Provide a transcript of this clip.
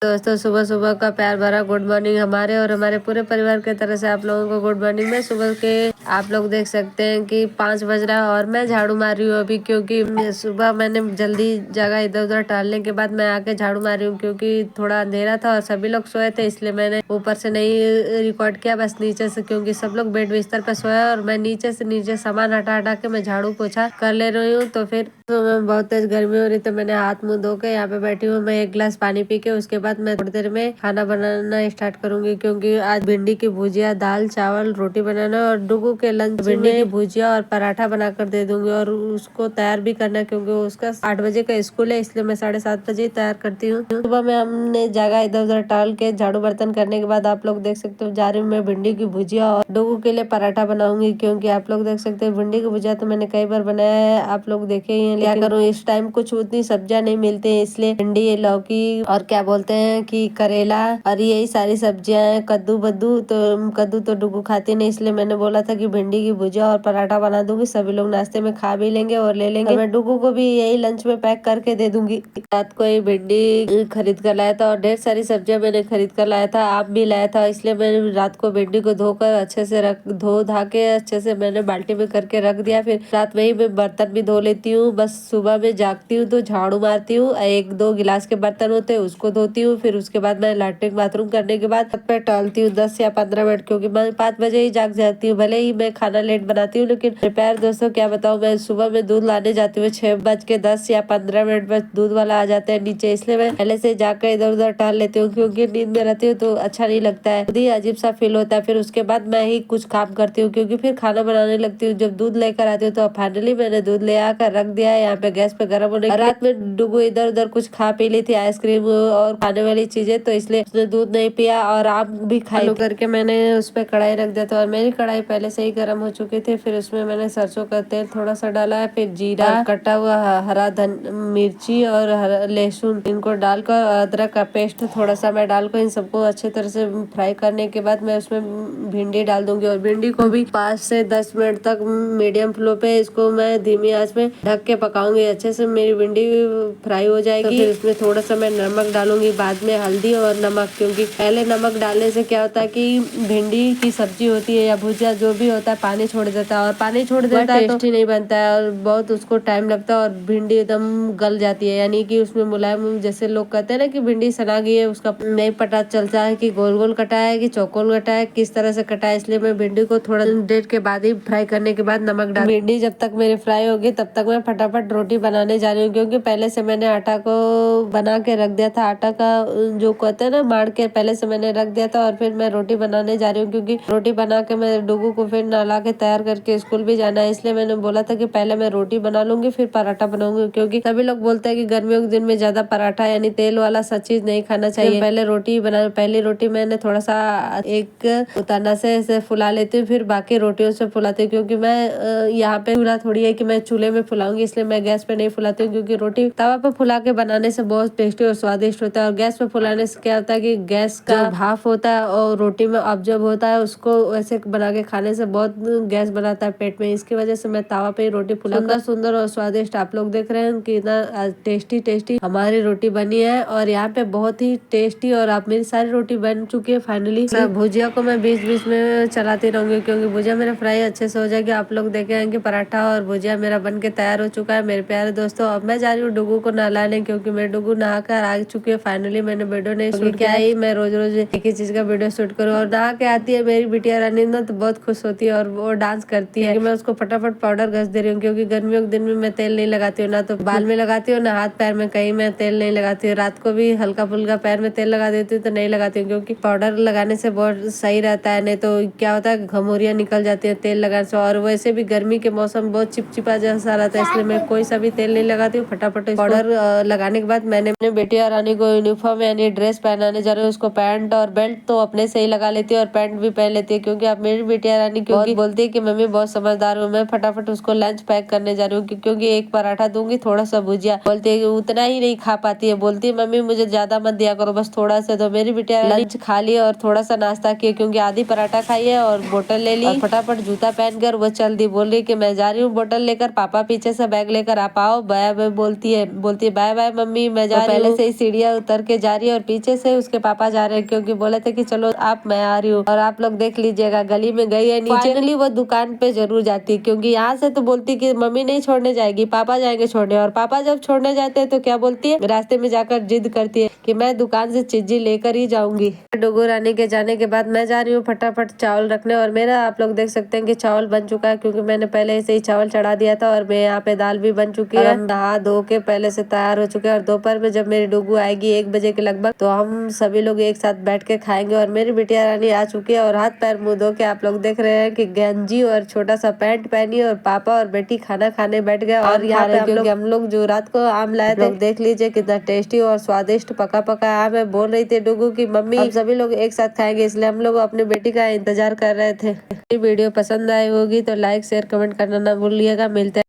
दोस्तों सुबह सुबह का प्यार भरा गुड मॉर्निंग हमारे और हमारे पूरे परिवार की तरफ से आप लोगों को गुड मॉर्निंग में। सुबह के आप लोग देख सकते हैं कि 5 बज रहा है और मैं झाड़ू मार रही हूँ अभी, क्योंकि सुबह मैंने जल्दी जगह इधर उधर टहलने के बाद मैं आके झाड़ू मार रही हूँ, क्योंकि थोड़ा अंधेरा था और सभी लोग सोए थे, इसलिए मैंने ऊपर से नहीं रिकॉर्ड किया, बस नीचे से, क्योंकि सब लोग बेड बिस्तर पे सोया और मैं नीचे से नीचे सामान हटा हटा के मैं झाड़ू पोछा कर ले रही हूँ। तो फिर मैं बहुत तेज गर्मी हो रही, तो मैंने हाथ मुंह धो के यहाँ पे बैठी हूँ। मैं 1 गिलास पानी पी के उसके बाद मैं थोड़ी देर में खाना बनाना स्टार्ट करूंगी, क्योंकि आज भिंडी की भुजिया, दाल चावल रोटी बनाना और डुगू के लंच भिंडी की भुजिया और पराठा बनाकर दे दूंगी और उसको तैयार भी करना, क्योंकि उसका 8 बजे का स्कूल है, इसलिए मैं 7:30 बजे तैयार करती हूँ। सुबह में हमने जगह इधर उधर टाल के झाड़ू बर्तन करने के बाद आप लोग देख सकते हो जा रही हूँ मैं भिंडी की भुजिया और डुगू के लिए पराठा बनाऊंगी, क्योंकि आप लोग देख सकते हैं भिंडी की भुजिया तो मैंने कई बार बनाया है, आप लोग देखे ही हैं। क्या करूँ, इस टाइम कुछ उतनी सब्जियां नहीं मिलती है, इसलिए भिंडी, लौकी और क्या बोलते हैं कि करेला और यही सारी सब्जियां हैं, कद्दू बद्दू। तो कद्दू तो डुगू खाती नहीं, इसलिए मैंने बोला था कि भिंडी की भुजिया और पराठा बना दूंगी, सभी लोग नाश्ते में खा भी लेंगे और ले लेंगे। मैं डुगू को भी यही लंच में पैक करके दे दूंगी। रात को ही भिंडी खरीद कर लाया था और ढेर सारी सब्जियां मैंने खरीद कर लाया था, आप भी लाया था, इसलिए मैंने रात को भिंडी को धोकर अच्छे से धो धा के अच्छे से मैंने बाल्टी में करके रख दिया। फिर रात में ही मैं बर्तन भी धो लेती हूँ, बस सुबह में जागती हूँ तो झाड़ू मारती हूँ, 1-2 गिलास के बर्तन होते हैं उसको धोती हूँ, फिर उसके बाद मैं लैट्रिन बाथरूम करने के बाद पे टहलती हूँ 10 या 15 मिनट, क्योंकि मैं 5 बजे ही जाग जाती हूँ। भले ही मैं खाना लेट बनाती हूँ, लेकिन प्यार दोस्तों क्या बताऊँ, मैं सुबह में दूध लाने जाती हूँ 6:10 या 15 मिनट में दूध वाला आ जाता है नीचे, इसलिए मैं पहले से जाकर इधर उधर टहल लेती हूँ, क्योंकि नींद में रहती हूँ तो अच्छा नहीं लगता है, खुद ही अजीब सा फील होता है। फिर उसके बाद मैं ही कुछ काम करती हूँ, क्योंकि फिर खाना बनाने लगती हूँ। जब दूध लेकर आती हूँ तो फाइनली मैंने दूध ले आकर रख दिया है यहाँ पे गैस पे गर्म होने। रात में डुगू इधर उधर कुछ खा पी ली थी, आइसक्रीम और खाने वाली चीजें, तो इसलिए उसने दूध नहीं पिया और आम भी खाई करके मैंने उस पर कढ़ाई रख दिया था और मेरी कढ़ाई पहले से ही गर्म हो चुकी थी। फिर उसमें मैंने सरसों का तेल थोड़ा सा डाला है, फिर जीरा, कटा हुआ हरा मिर्ची और लहसुन, इनको डालकर अदरक का पेस्ट थोड़ा सा मैं डालकर इन सबको अच्छे तरह से फ्राई करने के बाद मैं उसमें भिंडी डाल दूंगी और भिंडी को भी 5 से 10 मिनट तक मीडियम फ्लो पे इसको मैं धीमी आंच में ढक के पकाऊंगी। अच्छे से मेरी भिंडी फ्राई हो जाएगी, तो फिर उसमें थोड़ा सा मैं नमक डालूंगी, बाद में हल्दी और नमक, क्योंकि पहले नमक डालने से क्या होता है कि भिंडी की सब्जी होती है या भुजिया जो भी होता है पानी छोड़ देता है और पानी छोड़ देता है तो टेस्टी नहीं बनता है और बहुत उसको टाइम लगता है और भिंडी एकदम गल जाती है, यानी कि उसमें मुलायम, जैसे लोग कहते हैं ना कि भिंडी सना गई है, उसका नहीं पता चलता है कि गोल गोल कटा है कि चौकोल कटा है, किस तरह से कटा है। इसलिए मैं भिंडी को थोड़ा देर के बाद ही फ्राई करने के बाद नमक डाल, भिंडी जब तक मेरी फ्राई होगी तब तक मैं फटाफट रोटी बनाने जा रही हूँ, क्योंकि पहले से मैंने आटा को बना के रख दिया था, आटा का जो कहते हैं ना मार के पहले से मैंने रख दिया था और फिर मैं रोटी बनाने जा रही हूँ, क्योंकि रोटी बना के मैं डुगू को फिर नहला के तैयार करके स्कूल भी जाना है, इसलिए मैंने बोला था कि पहले मैं रोटी बना लूंगी फिर पराठा बनाऊंगी, क्योंकि सभी लोग बोलते हैं कि गर्मियों के दिन में ज्यादा पराठा यानी तेल वाला सब चीज नहीं खाना चाहिए। पहले रोटी बना, पहली रोटी मैंने थोड़ा सा एक उताना से फुला लेती हूँ, फिर बाकी रोटियों से फुलाती हूँ, क्योंकि मैं यहाँ पे चूल्हा थोड़ी है कि मैं चूल्हे में फुलाऊंगी, इसलिए मैं गैस पे नहीं फुलाती हूँ, क्योंकि रोटी तवा पे फुला के बनाने से बहुत टेस्टी और स्वादिष्ट होता है और गैस पे फुलाने से क्या होता है कि गैस का भाप होता है और रोटी में ऑब्जर्व होता है, उसको वैसे बना के खाने से बहुत गैस बनाता है पेट में, इसकी वजह से मैं तवा पे ही रोटी फुला सुंदर और स्वादिष्ट आप लोग देख रहे हैं कि इतना टेस्टी हमारी रोटी बनी है और यहाँ पे बहुत ही टेस्टी और आप मेरी सारी रोटी बन चुकी है फाइनली। भुजिया को मैं बीच बीच में चलाती रहूंगी, क्योंकि भुजिया मेरा फ्राई अच्छे से हो जाएगी। आप लोग देखे हैं कि पराठा और भुजिया मेरा बन के तैयार हो चुका है मेरे प्यारे दोस्तों। अब मैं जा रही हूँ डुगू को नहलाने, क्योंकि मैं डुगू नहा कर आ चुकी है फाइनली। मैंने वीडियो नहीं शूट किया ही, मैं रोज रोज एक ही चीज का वीडियो शूट करूँ और नहा के आती है मेरी बिटिया रानी ना तो बहुत खुश होती है और वो डांस करती है। मैं उसको फटाफट पाउडर घस दे रही हूँ, क्योंकि गर्मियों के दिन में मैं तेल नहीं लगाती हूँ, ना तो बाल में लगाती हूँ ना हाथ पैर में, कहीं मैं तेल नहीं लगाती हूँ। रात को भी हल्का फुल्का पैर में तेल लगा देती हूँ तो नहीं लगाती हूँ, क्योंकि पाउडर लगाने से बहुत सही रहता है, नहीं तो क्या होता है घमोरियाँ निकल जाती है तेल लगाने से। और वैसे भी गर्मी के मौसम बहुत चिपचिपा जैसा रहता है, इसलिए मैं कोई सा भी तेल नहीं लगाती हूँ। फटाफट पाउडर लगाने के बाद मैंने अपने बेटी और रानी को यूनिफॉर्म यानी ड्रेस पहनाने जा रही हूँ। उसको पैंट और बेल्ट तो अपने से ही लगा लेती है और पैंट भी पहन लेती है, क्योंकि आप मेरी बेटी रानी क्योंकि बोलती है कि मम्मी बहुत समझदार हूँ। मैं फटाफट उसको लंच पैक करने जा रही हूँ, क्योंकि एक पराठा दूंगी थोड़ा सा भुजिया, बोलती है कि उतना ही नहीं खा पाती है, बोलती है मम्मी मुझे ज्यादा मत दिया करो बस थोड़ा सा। तो मेरी बेटी लंच खा ली और थोड़ा सा नाश्ता किया, क्योंकि आधी पराठा खाई है और बोतल ले ली। फटाफट जूता पहनकर वो चल दी, बोल रही कि मैं जा रही हूँ बोतल लेकर, पापा पीछे से बैग लेकर आप आओ। बाय बाय बोलती है बाय बाय मम्मी मैं जा रही हूँ। पहले से ही सीढ़ियाँ उतर के जा रही है और पीछे से उसके पापा जा रहे हैं क्योंकि बोले थे कि चलो आप, मैं आ रही हूँ। और आप लोग देख लीजिएगा गली में गई है नीचे। फाइनली वो दुकान पे जरूर जाती है क्योंकि यहाँ से तो बोलती कि मम्मी नहीं छोड़ने जाएगी, पापा जाएंगे छोड़ने। और पापा जब छोड़ने जाते हैं तो क्या बोलती है, रास्ते में जाकर जिद करती है कि मैं दुकान से चीजी लेकर ही जाऊंगी। डुगू रानी के जाने के बाद मैं जा रही हूँ फटाफट चावल रखने। और मेरा आप लोग देख सकते हैं कि चावल बन चुका है क्योंकि मैंने पहले से ही चावल चढ़ा दिया था। और मैं यहाँ पे दाल भी बन चुकी है। हम नहा धो के पहले से तैयार हो चुके हैं और दोपहर में जब मेरी डुगू आएगी 1 बजे के लगभग तो हम सभी लोग एक साथ बैठ के खाएंगे। और मेरी बिटिया रानी आ चुकी है और हाथ पैर मुंह धो के आप लोग देख रहे हैं कि गंजी और छोटा सा पैंट पहनी और पापा और बेटी खाना खाने बैठ गए। और यहाँ पे हम लोग जो रात को आम लाए थे, देख लीजिए कितना टेस्टी और स्वादिष्ट पका पका आम है। बोल रही थी डुगू की मम्मी हम सभी लोग एक साथ खाएंगे, इसलिए हम लोग अपनी बेटी का इंतजार कर रहे थे। वीडियो पसंद आई होगी तो लाइक शेयर कमेंट करना ना भूलिएगा। मिलते हैं।